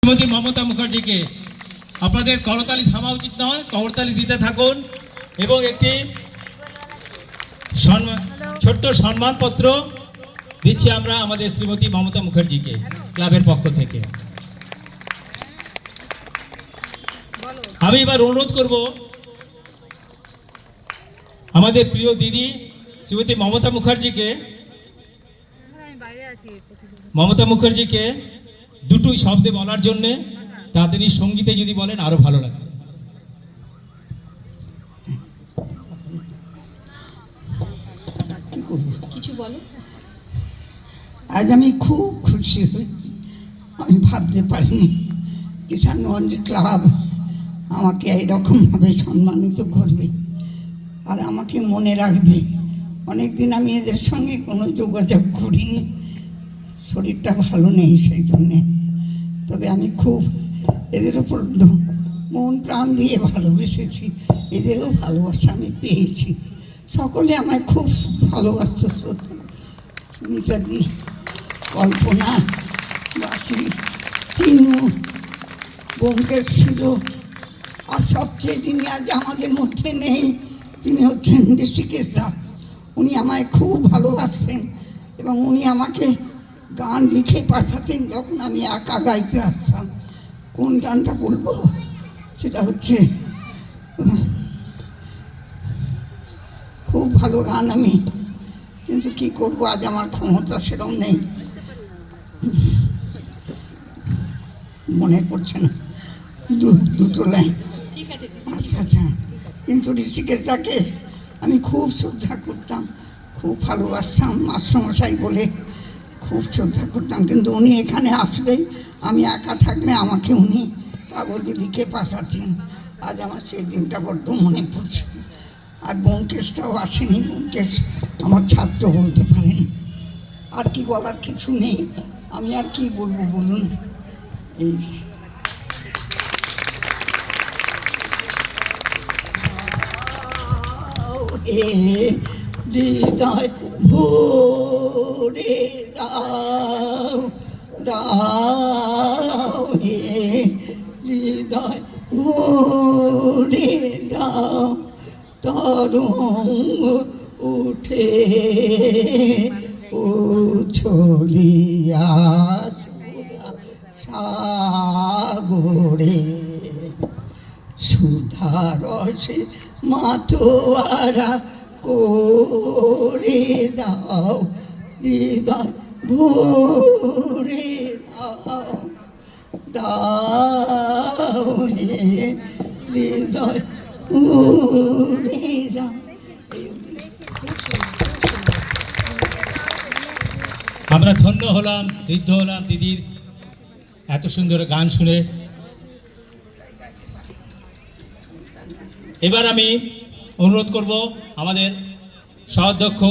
শ্রীমতী মমতা মুখার্জিকে আপনাদের করতালি থামা উচিত নয়, করতালি দিতে থাকুন এবং একটি ছোট্ট সম্মানপত্র দিচ্ছি আমরা আমাদের শ্রীমতী মমতা মুখার্জিকে ক্লাবের পক্ষ থেকে। আমি এবার অনুরোধ করব আমাদের প্রিয় দিদি শ্রীমতী মমতা মুখার্জিকে দুটোই শব্দে বলার জন্যে, তা তিনি সঙ্গীতে যদি বলেন আরো ভালো লাগবে। কিছু বলো। আজ আমি খুব খুশি হয়েছি, আমি ভাবতে পারিনি কিষাণগঞ্জ ক্লাব আমাকে এইরকমভাবে সম্মানিত করবে আর আমাকে মনে রাখবে। অনেকদিন আমি এদের সঙ্গে কোনো যোগাযোগ করিনি, শরীরটা ভালো নেই সেই জন্যে। তবে আমি খুব এদের ওপর মন প্রাণ দিয়ে ভালোবেসেছি, এদেরও ভালোবাসা আমি পেয়েছি। সকলে আমায় খুব ভালোবাসত। সত্যি সুমিতাদি, কল্পনা, বাসি, তিনু, ব্যোমকেশ ছিল, আর সবচেয়ে যিনি আজ আমাদের মধ্যে নেই তিনি হচ্ছেন ঋষিকেশ দা। উনি আমায় খুব ভালোবাসতেন এবং উনি আমাকে গান লিখে পাঠাতেন যখন আমি একা গাইতে আসতাম। কোন গানটা বলবো, সেটা হচ্ছে খুব ভালো গান, আমি কিন্তু কি করবো, আজ আমার ক্ষমতা সেরকম নেই, মনে পড়ছে না দুটো লাইন। আচ্ছা আচ্ছা, কিন্তু ঋষিকেশ দাকে আমি খুব শ্রদ্ধা করতাম, খুব ভালোবাসতাম, মাস্টারমশাই বলে খুব শ্রদ্ধা করতাম। কিন্তু উনি এখানে আসলেই, আমি একা থাকলে আমাকে উনি কাগজে লিখে পাঠাতেন। আজ আমার সেই দিনটা বড্ড মনে পড়ছে। আর ব্যোমকেশটাও আসেনি, ব্যোমকেশ আমার ছাত্র বলতে পারেন। আর কি বলার কিছু নেই, আমি আর কি বলবো বলুন। এই হৃদয় ভরে দাও দাও, হে হৃদয় ভরে দাও, তরঙ্গ উঠে উছলিয়া সাগরে, সুধারসে মাতোয়ারা করে দাও, হৃদয় ভরে দাও দাও, হে হৃদয় ভরে দাও। আমরা ধন্য হলাম, ঋদ্ধ হলাম দিদির এত সুন্দর গান শুনে। এবার আমি অনুরোধ করব আমাদের সহ অধ্যক্ষ